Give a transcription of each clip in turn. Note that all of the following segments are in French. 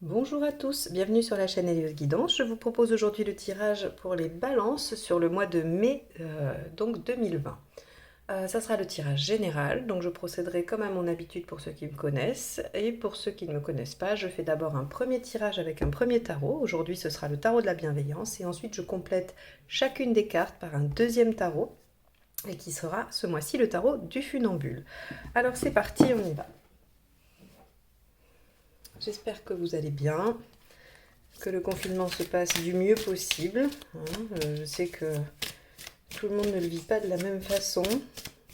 Bonjour à tous, bienvenue sur la chaîne Hélios Guidance. Je vous propose aujourd'hui le tirage pour les balances sur le mois de mai donc 2020. Ça sera le tirage général, donc je procéderai comme à mon habitude pour ceux qui me connaissent. Et pour ceux qui ne me connaissent pas, je fais d'abord un premier tirage avec un premier tarot. Aujourd'hui ce sera le tarot de la bienveillance et ensuite je complète chacune des cartes par un deuxième tarot et qui sera ce mois-ci le tarot du funambule. Alors c'est parti, on y va. J'espère que vous allez bien, que le confinement se passe du mieux possible. Je sais que tout le monde ne le vit pas de la même façon,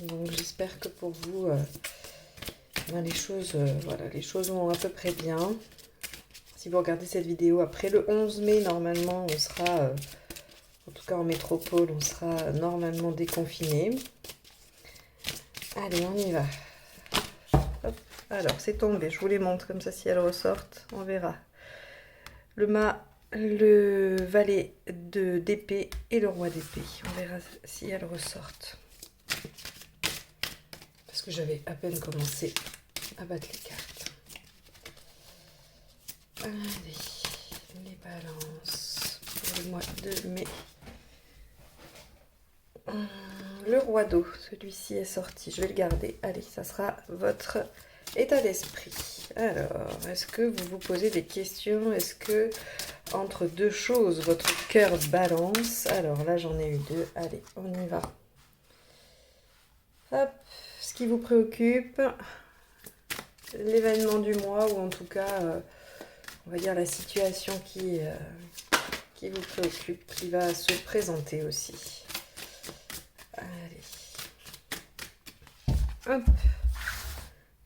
donc j'espère que pour vous, les choses vont à peu près bien. Si vous regardez cette vidéo après le 11 mai, normalement, on sera, en tout cas en métropole, on sera normalement déconfiné. Allez, on y va. Hop. Alors, c'est tombé, je vous les montre comme ça si elles ressortent, on verra. Le mât, le valet d'épée et le roi d'épée. On verra si elles ressortent. Parce que j'avais à peine commencé à battre les cartes. Allez, les balances pour le mois de mai. Le roi d'eau, celui-ci est sorti, je vais le garder. Allez, ça sera votre état d'esprit. Alors, est-ce que vous vous posez des questions? Est-ce que, entre deux choses, votre cœur balance? Alors là, j'en ai eu deux. Allez, on y va. Hop, ce qui vous préoccupe, l'événement du mois, ou en tout cas, on va dire la situation qui vous préoccupe, qui va se présenter aussi. Allez. Hop.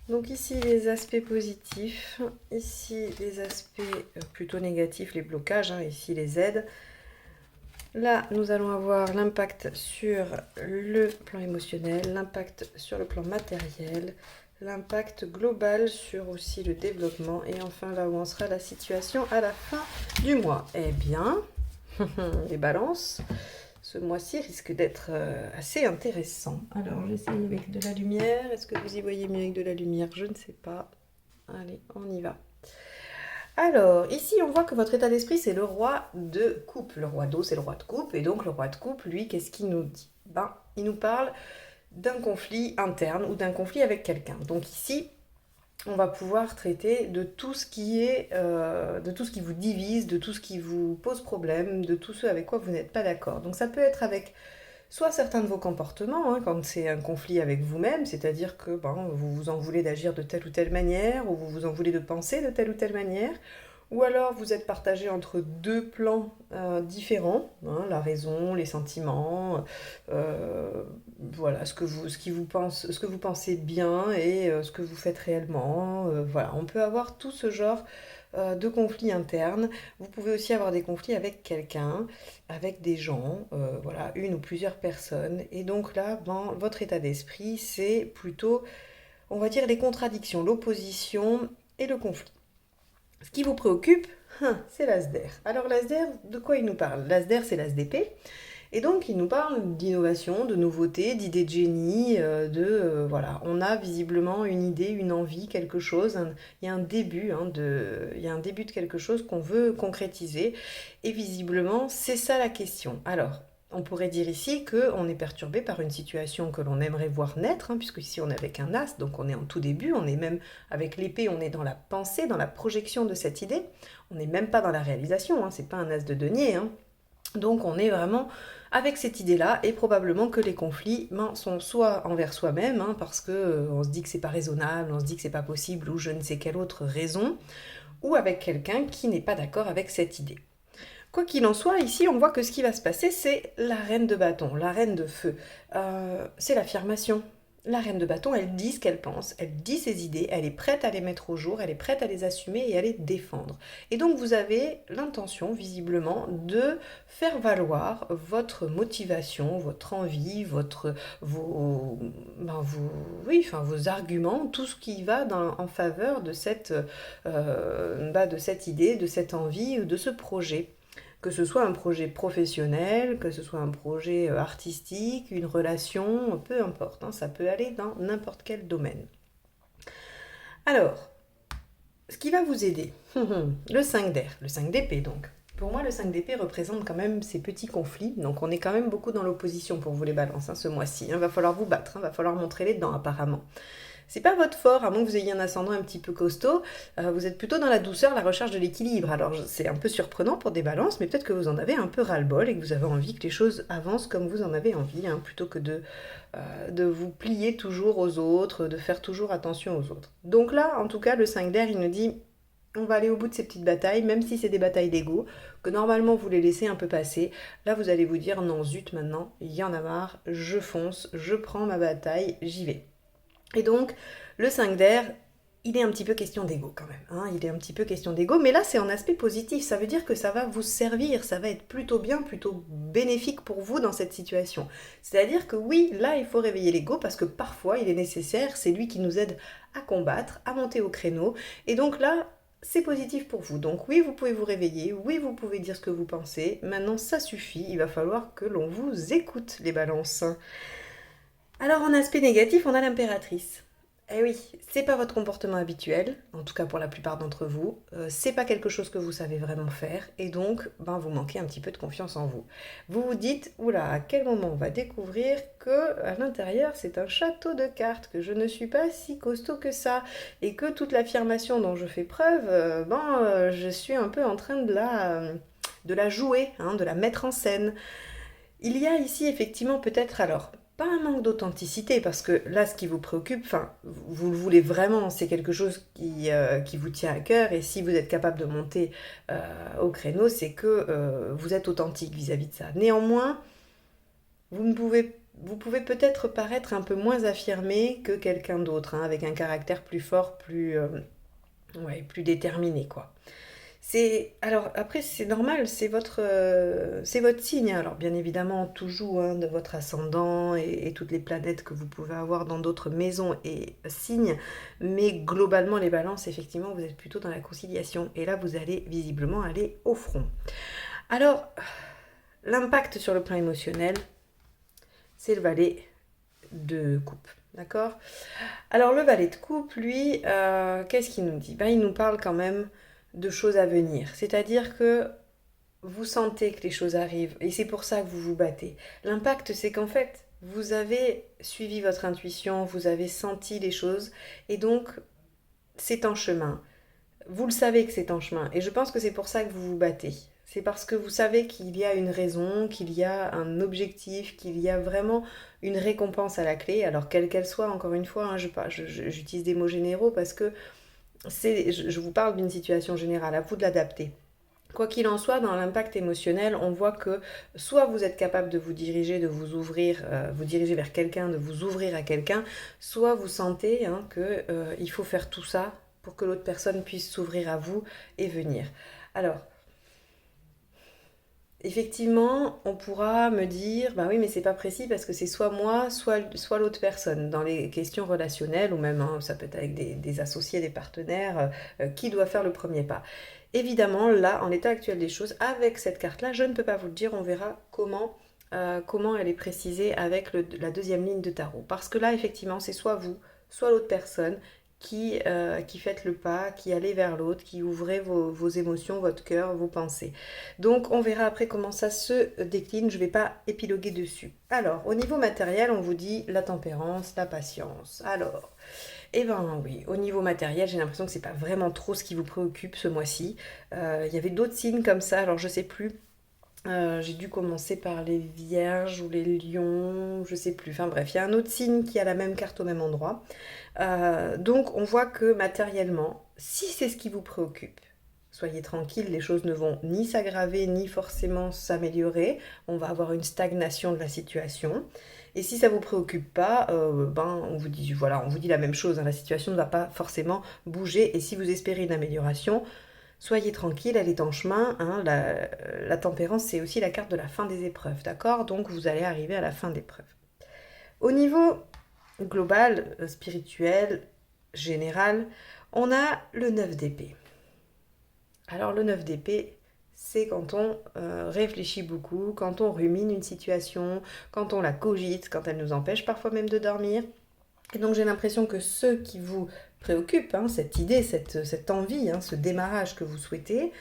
Donc ici les aspects positifs, ici les aspects plutôt négatifs, les blocages, ici les aides. Là, nous allons avoir l'impact sur le plan émotionnel, l'impact sur le plan matériel, l'impact global sur aussi le développement et enfin là où en sera la situation à la fin du mois. Eh bien, les balances, ce mois-ci risque d'être assez intéressant. Alors, j'essaye avec de la lumière. Est-ce que vous y voyez mieux avec de la lumière? Je ne sais pas. Allez, on y va. Alors, ici, on voit que votre état d'esprit, c'est le roi de coupe. Le roi d'eau, c'est le roi de coupe. Et donc, le roi de coupe, lui, qu'est-ce qu'il nous dit? Il nous parle d'un conflit interne ou d'un conflit avec quelqu'un. Donc ici, on va pouvoir traiter de tout ce qui est, de tout ce qui vous divise, de tout ce qui vous pose problème, de tout ce avec quoi vous n'êtes pas d'accord. Donc ça peut être avec soit certains de vos comportements, quand c'est un conflit avec vous-même, c'est-à-dire que vous vous en voulez d'agir de telle ou telle manière, ou vous vous en voulez de penser de telle ou telle manière, ou alors vous êtes partagé entre deux plans différents, la raison, les sentiments, voilà, ce que vous pensez bien et ce que vous faites réellement. Voilà, on peut avoir tout ce genre de conflits internes. Vous pouvez aussi avoir des conflits avec quelqu'un, avec des gens, voilà, une ou plusieurs personnes. Et donc là, votre état d'esprit, c'est plutôt, on va dire, les contradictions, l'opposition et le conflit. Ce qui vous préoccupe, c'est l'ASDER. Alors l'ASDER, de quoi il nous parle? L'ASDER, c'est l'As d'épée. Et donc il nous parle d'innovation, de nouveauté, d'idées de génie, voilà, on a visiblement une idée, une envie, quelque chose, il y a un début, il y a un début de quelque chose qu'on veut concrétiser. Et visiblement, c'est ça la question. Alors, on pourrait dire ici qu'on est perturbé par une situation que l'on aimerait voir naître, puisque ici on est avec un as, donc on est en tout début, on est même avec l'épée, on est dans la pensée, dans la projection de cette idée, on n'est même pas dans la réalisation, c'est pas un as de denier, donc on est vraiment avec cette idée-là et probablement que les conflits sont soit envers soi-même, parce que on se dit que c'est pas raisonnable, on se dit que c'est pas possible ou je ne sais quelle autre raison, ou avec quelqu'un qui n'est pas d'accord avec cette idée. Quoi qu'il en soit, ici, on voit que ce qui va se passer, c'est la reine de bâton, la reine de feu. C'est l'affirmation. La reine de bâton, elle dit ce qu'elle pense, elle dit ses idées, elle est prête à les mettre au jour, elle est prête à les assumer et à les défendre. Et donc vous avez l'intention, visiblement, de faire valoir votre motivation, votre envie, vos arguments, tout ce qui va en faveur de de cette idée, de cette envie ou de ce projet. Que ce soit un projet professionnel, que ce soit un projet artistique, une relation, peu importe, ça peut aller dans n'importe quel domaine. Alors, ce qui va vous aider, le 5 d'air, le 5 d'épée donc. Pour moi, le 5 d'épée représente quand même ces petits conflits, donc on est quand même beaucoup dans l'opposition pour vous les balances ce mois-ci. Va falloir vous battre, va falloir montrer les dents apparemment. C'est pas votre fort, à moins que vous ayez un ascendant un petit peu costaud. Vous êtes plutôt dans la douceur, la recherche de l'équilibre. Alors c'est un peu surprenant pour des balances, mais peut-être que vous en avez un peu ras-le-bol et que vous avez envie que les choses avancent comme vous en avez envie, plutôt que de vous plier toujours aux autres, de faire toujours attention aux autres. Donc là, en tout cas, le 5 d'air, il nous dit, on va aller au bout de ces petites batailles, même si c'est des batailles d'ego, que normalement vous les laissez un peu passer. Là, vous allez vous dire, non, zut, maintenant, il y en a marre, je fonce, je prends ma bataille, j'y vais. Et donc, le 5 d'air, il est un petit peu question d'ego quand même. Il est un petit peu question d'ego, mais là, c'est en aspect positif. Ça veut dire que ça va vous servir, ça va être plutôt bien, plutôt bénéfique pour vous dans cette situation. C'est-à-dire que oui, là, il faut réveiller l'ego parce que parfois, il est nécessaire, c'est lui qui nous aide à combattre, à monter au créneau. Et donc là, c'est positif pour vous. Donc oui, vous pouvez vous réveiller, oui, vous pouvez dire ce que vous pensez. Maintenant, ça suffit, il va falloir que l'on vous écoute, les balances. Alors en aspect négatif, on a l'impératrice. Eh oui, c'est pas votre comportement habituel, en tout cas pour la plupart d'entre vous. C'est pas quelque chose que vous savez vraiment faire, et donc, vous manquez un petit peu de confiance en vous. Vous vous dites, oula, à quel moment on va découvrir que à l'intérieur c'est un château de cartes, que je ne suis pas si costaud que ça, et que toute l'affirmation dont je fais preuve, je suis un peu en train de la jouer, de la mettre en scène. Il y a ici effectivement peut-être alors pas un manque d'authenticité parce que là ce qui vous préoccupe, vous le voulez vraiment, c'est quelque chose qui vous tient à cœur et si vous êtes capable de monter au créneau, c'est que vous êtes authentique vis-à-vis de ça. Néanmoins, vous pouvez peut-être paraître un peu moins affirmé que quelqu'un d'autre, avec un caractère plus fort, plus déterminé quoi. Alors après c'est normal, c'est votre signe. Alors bien évidemment tout joue de votre ascendant et toutes les planètes que vous pouvez avoir dans d'autres maisons et signes, mais globalement les balances effectivement vous êtes plutôt dans la conciliation et là vous allez visiblement aller au front. Alors l'impact sur le plan émotionnel, c'est le valet de coupe. D'accord. Alors le valet de coupe, lui, qu'est-ce qu'il nous dit? Il nous parle quand même de choses à venir. C'est-à-dire que vous sentez que les choses arrivent et c'est pour ça que vous vous battez. L'impact, c'est qu'en fait, vous avez suivi votre intuition, vous avez senti les choses et donc c'est en chemin. Vous le savez que c'est en chemin et je pense que c'est pour ça que vous vous battez. C'est parce que vous savez qu'il y a une raison, qu'il y a un objectif, qu'il y a vraiment une récompense à la clé. Alors quelle qu'elle soit, encore une fois, j'utilise des mots généraux parce que je vous parle d'une situation générale, à vous de l'adapter. Quoi qu'il en soit, dans l'impact émotionnel, on voit que soit vous êtes capable de vous diriger, de vous ouvrir, vous diriger vers quelqu'un, de vous ouvrir à quelqu'un, soit vous sentez qu'il faut faire tout ça pour que l'autre personne puisse s'ouvrir à vous et venir. Alors, effectivement, on pourra me dire, oui, mais c'est pas précis parce que c'est soit moi, soit l'autre personne. Dans les questions relationnelles, ou même ça peut être avec des associés, des partenaires, qui doit faire le premier pas. Évidemment, là, en l'état actuel des choses, avec cette carte-là, je ne peux pas vous le dire, on verra comment elle est précisée avec la deuxième ligne de tarot. Parce que là, effectivement, c'est soit vous, soit l'autre personne qui faites le pas, qui allez vers l'autre, qui ouvrez vos émotions, votre cœur, vos pensées. Donc on verra après comment ça se décline, je ne vais pas épiloguer dessus. Alors, au niveau matériel, on vous dit la tempérance, la patience. Alors, oui, au niveau matériel, j'ai l'impression que c'est pas vraiment trop ce qui vous préoccupe ce mois-ci. Il y avait d'autres signes comme ça, alors je sais plus. J'ai dû commencer par les vierges ou les lions, je sais plus. Enfin bref, il y a un autre signe qui a la même carte au même endroit. Donc on voit que matériellement, si c'est ce qui vous préoccupe, soyez tranquille, les choses ne vont ni s'aggraver ni forcément s'améliorer. On va avoir une stagnation de la situation. Et si ça ne vous préoccupe pas, on vous dit la même chose. La situation ne va pas forcément bouger. Et si vous espérez une amélioration, soyez tranquille, elle est en chemin. La tempérance, c'est aussi la carte de la fin des épreuves, d'accord? Donc vous allez arriver à la fin d'épreuve. Au niveau global, spirituel, général, on a le 9 d'épée. Alors le 9 d'épée, c'est quand on réfléchit beaucoup, quand on rumine une situation, quand on la cogite, quand elle nous empêche parfois même de dormir. Et donc j'ai l'impression que ce qui vous préoccupe, hein, cette idée, cette envie, hein, ce démarrage que vous souhaitez.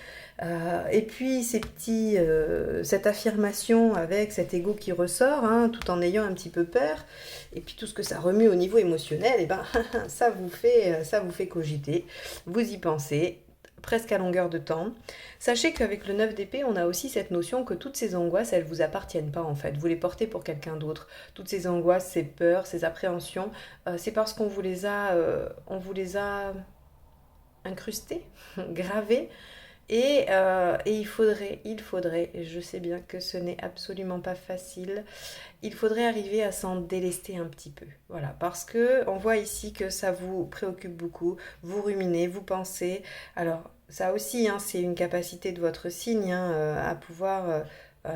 Et puis cette affirmation avec cet ego qui ressort, hein, tout en ayant un petit peu peur, et puis tout ce que ça remue au niveau émotionnel, et ben ça vous fait cogiter, vous y pensez presque à longueur de temps. Sachez qu'avec le 9 d'épée, on a aussi cette notion que toutes ces angoisses, elles ne vous appartiennent pas en fait. Vous les portez pour quelqu'un d'autre. Toutes ces angoisses, ces peurs, ces appréhensions, c'est parce qu'on vous les a incrustées, gravées. Et il faudrait, et je sais bien que ce n'est absolument pas facile, il faudrait arriver à s'en délester un petit peu. Voilà, parce que on voit ici que ça vous préoccupe beaucoup, vous ruminez, vous pensez. Alors, ça aussi, hein, c'est une capacité de votre signe, hein, à pouvoir,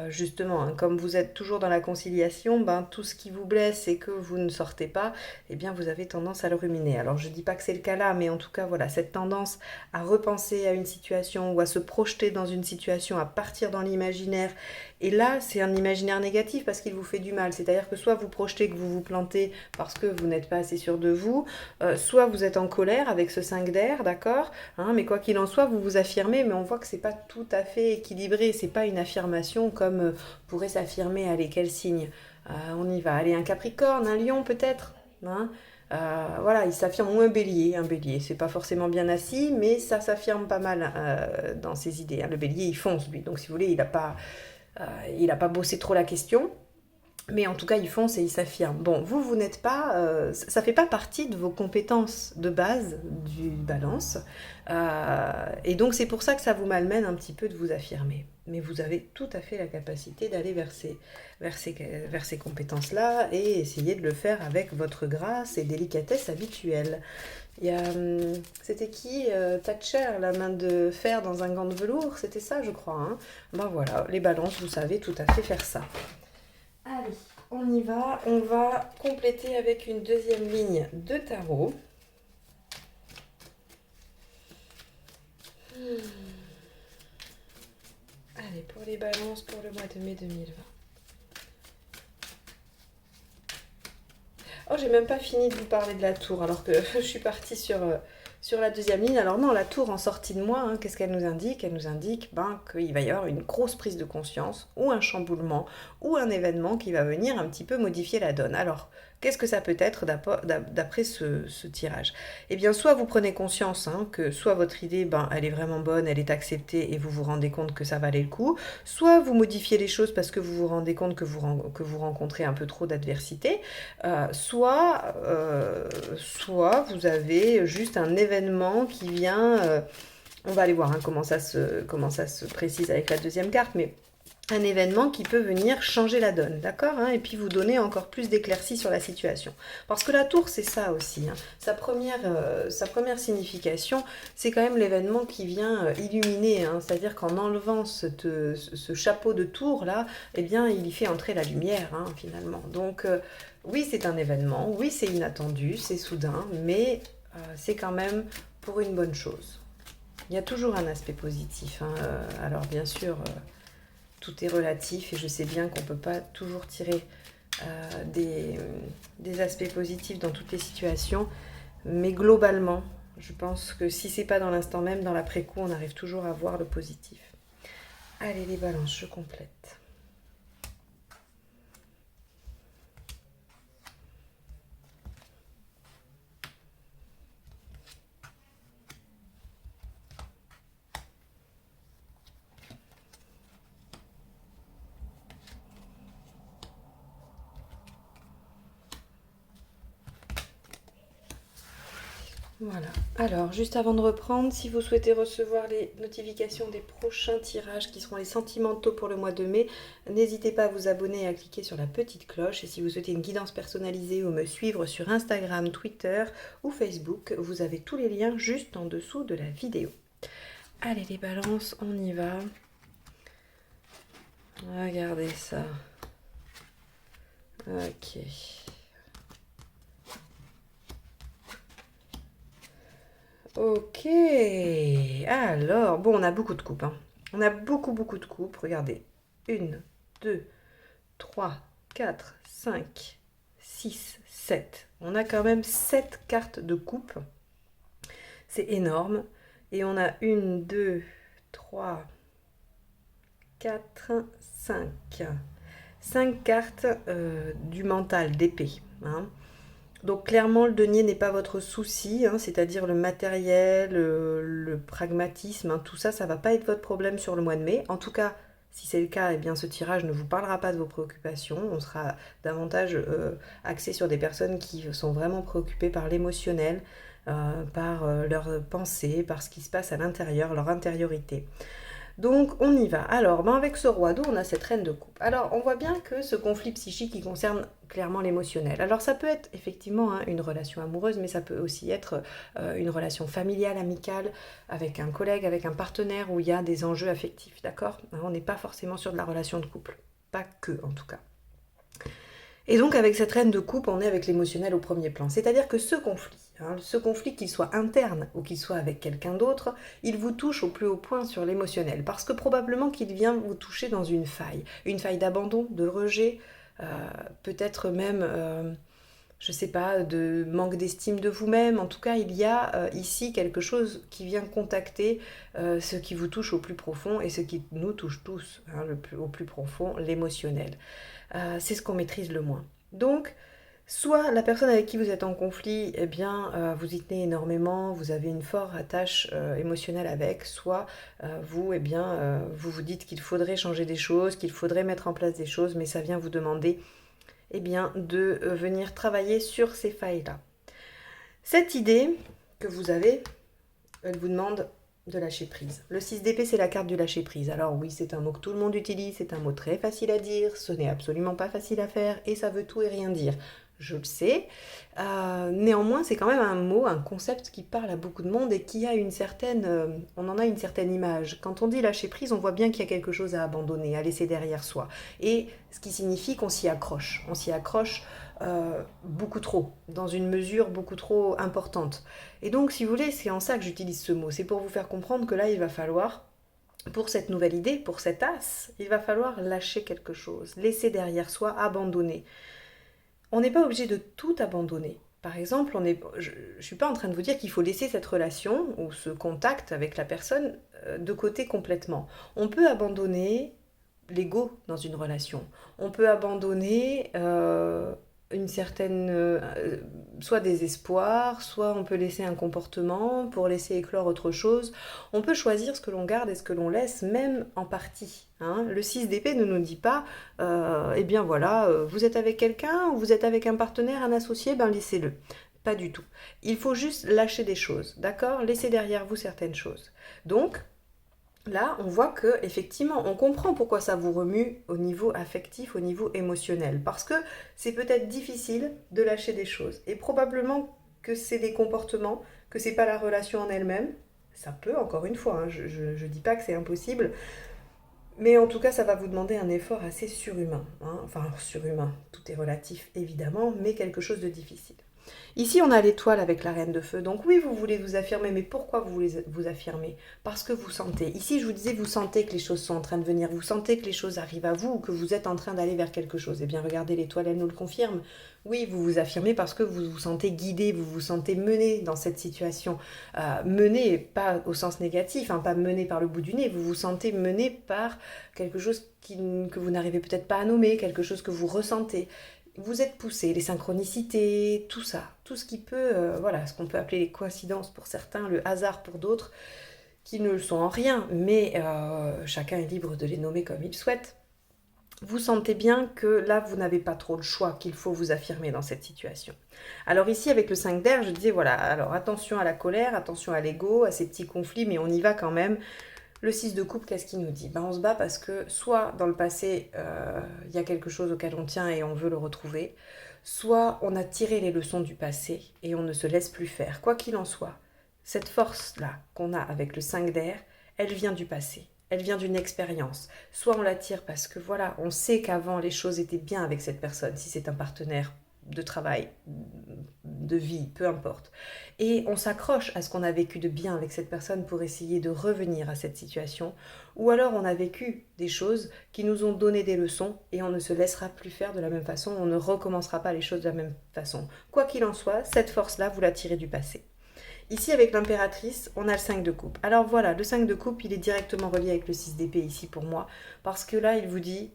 justement, hein, comme vous êtes toujours dans la conciliation, ben, tout ce qui vous blesse et que vous ne sortez pas, eh bien, vous avez tendance à le ruminer. Alors, je ne dis pas que c'est le cas là, mais en tout cas, voilà, cette tendance à repenser à une situation ou à se projeter dans une situation, à partir dans l'imaginaire. Et là, c'est un imaginaire négatif parce qu'il vous fait du mal. C'est-à-dire que soit vous projetez que vous vous plantez parce que vous n'êtes pas assez sûr de vous, soit vous êtes en colère avec ce 5 d'air, d'accord, hein, mais quoi qu'il en soit, vous vous affirmez, mais on voit que c'est pas tout à fait équilibré. C'est pas une affirmation comme pourrait s'affirmer, allez, quel signe. On y va. Allez, un Capricorne, un Lion peut-être, hein. Voilà, il s'affirme, ou un bélier. Un bélier, c'est pas forcément bien assis, mais ça s'affirme pas mal dans ses idées, hein. Le bélier, il fonce, lui. Donc, si vous voulez, il a pas bossé trop la question. Mais en tout cas, il fonce et il s'affirme. Bon, vous n'êtes pas... ça fait pas partie de vos compétences de base du balance. Et donc, c'est pour ça que ça vous malmène un petit peu de vous affirmer. Mais vous avez tout à fait la capacité d'aller vers ces compétences-là et essayer de le faire avec votre grâce et délicatesse habituelle. Il y a, c'était qui Thatcher, la main de fer dans un gant de velours, c'était ça, je crois, hein. Ben voilà, les balances, vous savez tout à fait faire ça. Allez, on y va. On va compléter avec une deuxième ligne de tarot. Allez, pour les balances pour le mois de mai 2020. Oh, j'ai même pas fini de vous parler de la tour, alors que je suis partie sur la deuxième ligne. Alors non, la tour en sortie de moi, hein, qu'est-ce qu'elle nous indique? Elle nous indique qu'il va y avoir une grosse prise de conscience, ou un chamboulement, ou un événement qui va venir un petit peu modifier la donne. Alors, qu'est-ce que ça peut être d'après ce tirage? Eh bien, soit vous prenez conscience, hein, que soit votre idée, elle est vraiment bonne, elle est acceptée, et vous vous rendez compte que ça valait le coup, soit vous modifiez les choses parce que vous vous rendez compte que vous rencontrez un peu trop d'adversité, soit vous avez juste un événement qui vient, on va aller voir, hein, comment ça se précise avec la deuxième carte, mais un événement qui peut venir changer la donne, d'accord, hein, et puis vous donner encore plus d'éclaircies sur la situation. Parce que la tour, c'est ça aussi, hein. Sa première signification, c'est quand même l'événement qui vient illuminer, hein, c'est-à-dire qu'en enlevant ce chapeau de tour là, eh bien, il y fait entrer la lumière, hein, finalement. Donc, oui, c'est un événement, oui, c'est inattendu, c'est soudain, mais c'est quand même pour une bonne chose. Il y a toujours un aspect positif, hein, alors bien sûr... tout est relatif et je sais bien qu'on ne peut pas toujours tirer des aspects positifs dans toutes les situations. Mais globalement, je pense que si c'est pas dans l'instant même, dans l'après-coup, on arrive toujours à voir le positif. Allez les balances, je complète. Voilà. Alors, juste avant de reprendre, si vous souhaitez recevoir les notifications des prochains tirages qui seront les sentimentaux pour le mois de mai, n'hésitez pas à vous abonner et à cliquer sur la petite cloche. Et si vous souhaitez une guidance personnalisée ou me suivre sur Instagram, Twitter ou Facebook, vous avez tous les liens juste en dessous de la vidéo. Allez les balances, on y va. Regardez ça. Ok. Ok, alors, bon, on a beaucoup de coupes, hein. On a beaucoup de coupes, regardez. 1, 2, 3, 4, 5, 6, 7. On a quand même 7 cartes de coupe. C'est énorme. Et on a 1, 2, 3, 4, 5. 5 cartes du mental, d'épée. Hein. Donc clairement, le denier n'est pas votre souci, hein, c'est-à-dire le matériel, le pragmatisme, hein, tout ça, ça va pas être votre problème sur le mois de mai. En tout cas, si c'est le cas, eh bien ce tirage ne vous parlera pas de vos préoccupations. On sera davantage axé sur des personnes qui sont vraiment préoccupées par l'émotionnel, par leurs pensées, par ce qui se passe à l'intérieur, leur intériorité. Donc on y va. Alors avec ce roi d'eau, on a cette reine de coupe. Alors on voit bien que ce conflit psychique qui concerne clairement l'émotionnel. Alors ça peut être effectivement une relation amoureuse, mais ça peut aussi être une relation familiale, amicale, avec un collègue, avec un partenaire où il y a des enjeux affectifs, d'accord? On n'est pas forcément sur de la relation de couple. Pas que en tout cas. Et donc avec cette reine de coupe, on est avec l'émotionnel au premier plan. C'est-à-dire que ce conflit, qu'il soit interne ou qu'il soit avec quelqu'un d'autre, il vous touche au plus haut point sur l'émotionnel. Parce que probablement qu'il vient vous toucher dans une faille d'abandon, de rejet, peut-être même, je ne sais pas, de manque d'estime de vous-même. En tout cas, il y a ici quelque chose qui vient contacter ce qui vous touche au plus profond et ce qui nous touche tous, au plus profond, l'émotionnel. C'est ce qu'on maîtrise le moins. Donc, soit la personne avec qui vous êtes en conflit, eh bien, vous y tenez énormément, vous avez une forte attache émotionnelle avec, soit vous, eh bien, vous vous dites qu'il faudrait changer des choses, qu'il faudrait mettre en place des choses, mais ça vient vous demander, eh bien, de venir travailler sur ces failles-là. Cette idée que vous avez, elle vous demande de lâcher prise. Le 6 d'épée, c'est la carte du lâcher prise. Alors oui, c'est un mot que tout le monde utilise, c'est un mot très facile à dire, ce n'est absolument pas facile à faire et ça veut tout et rien dire. Je le sais. Néanmoins, c'est quand même un mot, un concept qui parle à beaucoup de monde et qui a une certaine... on en a une certaine image. Quand on dit lâcher prise, on voit bien qu'il y a quelque chose à abandonner, à laisser derrière soi. Et ce qui signifie qu'on s'y accroche. On s'y accroche beaucoup trop, dans une mesure beaucoup trop importante. Et donc, si vous voulez, c'est en ça que j'utilise ce mot. C'est pour vous faire comprendre que là, il va falloir, pour cette nouvelle idée, pour cet as, il va falloir lâcher quelque chose, laisser derrière soi, abandonner. On n'est pas obligé de tout abandonner. Par exemple, je ne suis pas en train de vous dire qu'il faut laisser cette relation ou ce contact avec la personne de côté complètement. On peut abandonner l'ego dans une relation. On peut abandonner une certaine, soit des espoirs, soit on peut laisser un comportement pour laisser éclore autre chose. On peut choisir ce que l'on garde et ce que l'on laisse, même en partie. Hein. Le 6 d'épée ne nous dit pas, eh bien voilà, vous êtes avec quelqu'un ou vous êtes avec un partenaire, un associé, ben laissez-le. Pas du tout. Il faut juste lâcher des choses, d'accord? Laisser derrière vous certaines choses. Donc, là, on voit que effectivement, on comprend pourquoi ça vous remue au niveau affectif, au niveau émotionnel. Parce que c'est peut-être difficile de lâcher des choses. Et probablement que c'est des comportements, que c'est pas la relation en elle-même. Ça peut, encore une fois, hein, je dis pas que c'est impossible. Mais en tout cas, ça va vous demander un effort assez surhumain. Hein. Enfin, surhumain, tout est relatif évidemment, mais quelque chose de difficile. Ici, on a l'étoile avec la reine de feu. Donc oui, vous voulez vous affirmer, mais pourquoi vous voulez vous affirmer? Parce que vous sentez. Ici, je vous disais, vous sentez que les choses sont en train de venir. Vous sentez que les choses arrivent à vous ou que vous êtes en train d'aller vers quelque chose. Eh bien, regardez, l'étoile, elle nous le confirme. Oui, vous vous affirmez parce que vous vous sentez guidé, vous vous sentez mené dans cette situation. Mené, pas au sens négatif, hein, pas mené par le bout du nez. Vous vous sentez mené par quelque chose que vous n'arrivez peut-être pas à nommer, quelque chose que vous ressentez. Vous êtes poussé, les synchronicités, tout ça, tout ce qui peut, voilà, ce qu'on peut appeler les coïncidences pour certains, le hasard pour d'autres, qui ne le sont en rien, mais chacun est libre de les nommer comme il souhaite. Vous sentez bien que là, vous n'avez pas trop le choix, qu'il faut vous affirmer dans cette situation. Alors ici, avec le 5 d'air, je disais, voilà, alors attention à la colère, attention à l'ego, à ces petits conflits, mais on y va quand même. Le 6 de coupe, qu'est-ce qu'il nous dit? On se bat parce que soit dans le passé, il y a quelque chose auquel on tient et on veut le retrouver, soit on a tiré les leçons du passé et on ne se laisse plus faire. Quoi qu'il en soit, cette force-là qu'on a avec le 5 d'air, elle vient du passé. Elle vient d'une expérience. Soit on la tire parce que voilà, on sait qu'avant les choses étaient bien avec cette personne, si c'est un partenaire de travail, de vie, peu importe. Et on s'accroche à ce qu'on a vécu de bien avec cette personne pour essayer de revenir à cette situation. Ou alors on a vécu des choses qui nous ont donné des leçons et on ne se laissera plus faire de la même façon, on ne recommencera pas les choses de la même façon. Quoi qu'il en soit, cette force-là, vous la tirez du passé. Ici, avec l'impératrice, on a le 5 de coupe. Alors voilà, le 5 de coupe, il est directement relié avec le 6 d'épée ici pour moi, parce que là, il vous dit,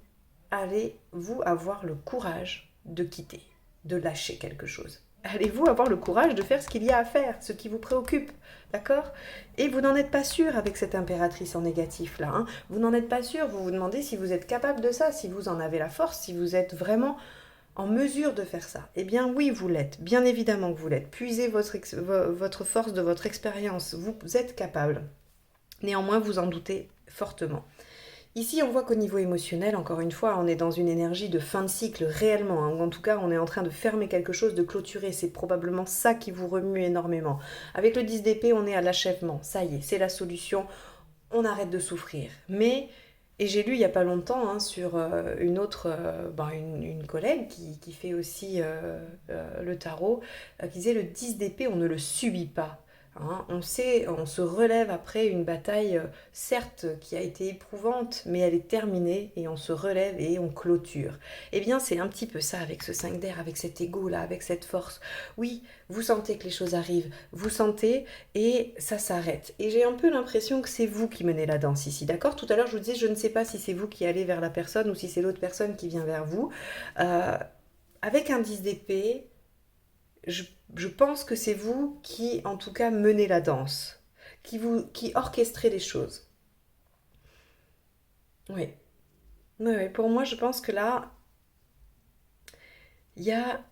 allez-vous avoir le courage de quitter, de lâcher quelque chose. Allez-vous avoir le courage de faire ce qu'il y a à faire, ce qui vous préoccupe, d'accord? Et vous n'en êtes pas sûr avec cette impératrice en négatif là, hein. Vous n'en êtes pas sûr, vous vous demandez si vous êtes capable de ça, si vous en avez la force, si vous êtes vraiment en mesure de faire ça. Eh bien oui, vous l'êtes, bien évidemment que vous l'êtes. Puisez votre force de votre expérience, vous êtes capable. Néanmoins, vous en doutez fortement. Ici, on voit qu'au niveau émotionnel, encore une fois, on est dans une énergie de fin de cycle réellement, hein, ou en tout cas, on est en train de fermer quelque chose, de clôturer. C'est probablement ça qui vous remue énormément. Avec le 10 d'épée, on est à l'achèvement. Ça y est, c'est la solution. On arrête de souffrir. Mais, et j'ai lu il n'y a pas longtemps hein, sur une autre, une collègue qui fait aussi le tarot, qui disait le 10 d'épée, on ne le subit pas. Hein, on sait, on se relève après une bataille, certes, qui a été éprouvante, mais elle est terminée et on se relève et on clôture. Eh bien, c'est un petit peu ça avec ce 5 d'air, avec cet ego-là, avec cette force. Oui, vous sentez que les choses arrivent, vous sentez et ça s'arrête. Et j'ai un peu l'impression que c'est vous qui menez la danse ici, d'accord? Tout à l'heure, je vous disais, je ne sais pas si c'est vous qui allez vers la personne ou si c'est l'autre personne qui vient vers vous. Euh, avec un 10 d'épée, je pense que c'est vous qui, en tout cas, menez la danse, qui orchestrez les choses. Oui. Oui, oui. Pour moi, je pense que là, il y a...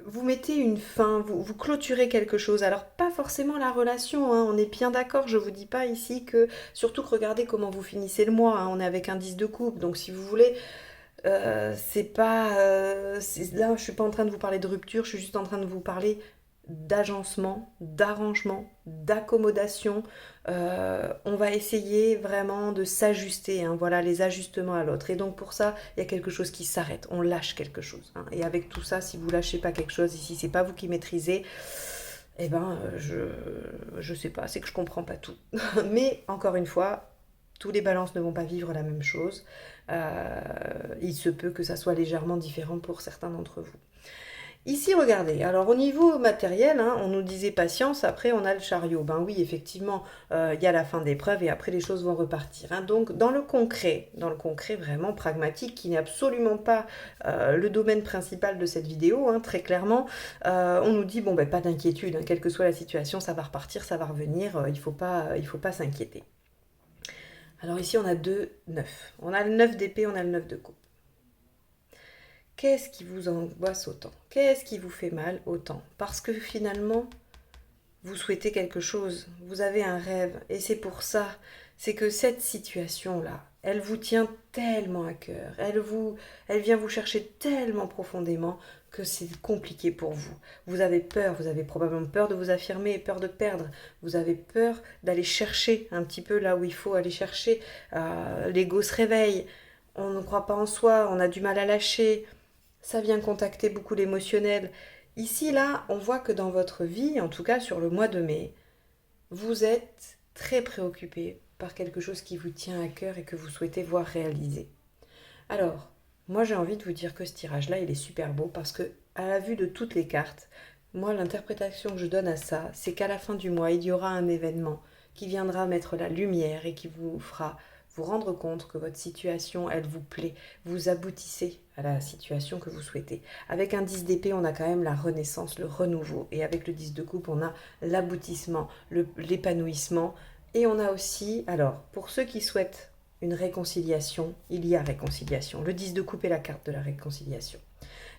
Vous mettez une fin, vous clôturez quelque chose. Alors, pas forcément la relation, hein, on est bien d'accord. Je vous dis pas ici que... Surtout que regardez comment vous finissez le mois, hein, on est avec un 10 de coupe. Donc, si vous voulez, c'est pas... là, je suis pas en train de vous parler de rupture, je suis juste en train de vous parler d'agencement, d'arrangement, d'accommodation. On va essayer vraiment de s'ajuster, hein, voilà, les ajustements à l'autre. Et donc pour ça, il y a quelque chose qui s'arrête, on lâche quelque chose. Hein. Et avec tout ça, si vous lâchez pas quelque chose, ici c'est pas vous qui maîtrisez, eh ben je sais pas, c'est que je comprends pas tout. Mais encore une fois, tous les balances ne vont pas vivre la même chose. Il se peut que ça soit légèrement différent pour certains d'entre vous. Ici, regardez, alors au niveau matériel, hein, on nous disait patience, après on a le chariot. Ben oui, effectivement, il y a la fin d'épreuve et après les choses vont repartir. Hein. Donc dans le concret vraiment pragmatique, qui n'est absolument pas le domaine principal de cette vidéo, hein, très clairement, on nous dit, bon ben pas d'inquiétude, hein, quelle que soit la situation, ça va repartir, ça va revenir, il faut pas s'inquiéter. Alors ici on a 2 9. On a le 9 d'épée, on a le 9 de coupe. Qu'est-ce qui vous angoisse autant? Qu'est-ce qui vous fait mal autant? Parce que finalement, vous souhaitez quelque chose, vous avez un rêve, et c'est pour ça, c'est que cette situation-là, elle vous tient tellement à cœur, elle vient vous chercher tellement profondément que c'est compliqué pour vous. Vous avez peur, vous avez probablement peur de vous affirmer et peur de perdre. Vous avez peur d'aller chercher un petit peu là où il faut aller chercher. L'ego se réveille, on ne croit pas en soi, on a du mal à lâcher. Ça vient contacter beaucoup l'émotionnel. Ici, là, on voit que dans votre vie, en tout cas sur le mois de mai, vous êtes très préoccupé par quelque chose qui vous tient à cœur et que vous souhaitez voir réaliser. Alors, moi j'ai envie de vous dire que ce tirage-là, il est super beau parce que, à la vue de toutes les cartes, moi l'interprétation que je donne à ça, c'est qu'à la fin du mois, il y aura un événement qui viendra mettre la lumière et qui vous fera vous rendre compte que votre situation, elle vous plaît. Vous aboutissez à la situation que vous souhaitez. Avec un 10 d'épée, on a quand même la renaissance, le renouveau. Et avec le 10 de coupe, on a l'aboutissement, l'épanouissement. Et on a aussi, alors, pour ceux qui souhaitent une réconciliation, il y a réconciliation. Le 10 de coupe est la carte de la réconciliation.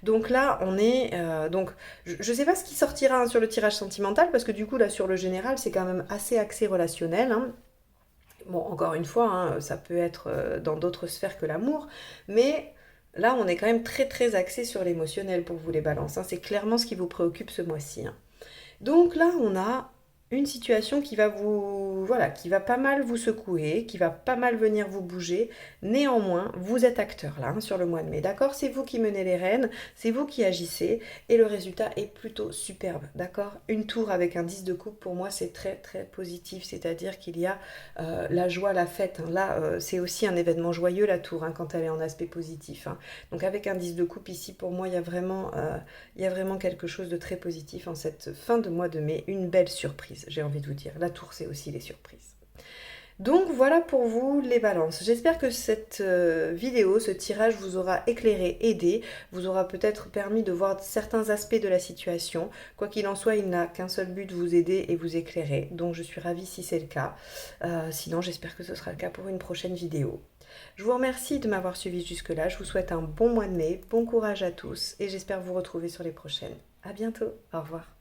Donc là, on est... donc, je ne sais pas ce qui sortira hein, sur le tirage sentimental, parce que du coup, là, sur le général, c'est quand même assez axé relationnel. Hein. Bon, encore une fois, hein, ça peut être dans d'autres sphères que l'amour, mais là, on est quand même très très axé sur l'émotionnel pour vous les balances. Hein. C'est clairement ce qui vous préoccupe ce mois-ci. Hein. Donc là, on a une situation qui va vous, voilà, qui va pas mal vous secouer, qui va pas mal venir vous bouger. Néanmoins, vous êtes acteur là hein, sur le mois de mai, d'accord? C'est vous qui menez les rênes, c'est vous qui agissez et le résultat est plutôt superbe, d'accord? Une tour avec un 10 de coupe pour moi c'est très très positif, c'est-à-dire qu'il y a la joie, la fête. Hein. Là, c'est aussi un événement joyeux la tour hein, quand elle est en aspect positif. Hein. Donc avec un 10 de coupe ici, pour moi, il y a vraiment quelque chose de très positif en cette fin de mois de mai, une belle surprise. surprises, j'ai envie de vous dire. La tour, c'est aussi les surprises. Donc voilà pour vous les balances. J'espère que cette vidéo, ce tirage vous aura éclairé, aidé, vous aura peut-être permis de voir certains aspects de la situation. Quoi qu'il en soit, il n'a qu'un seul but, vous aider et vous éclairer. Donc je suis ravie si c'est le cas. Sinon, j'espère que ce sera le cas pour une prochaine vidéo. Je vous remercie de m'avoir suivi jusque-là. Je vous souhaite un bon mois de mai, bon courage à tous et j'espère vous retrouver sur les prochaines. À bientôt, au revoir.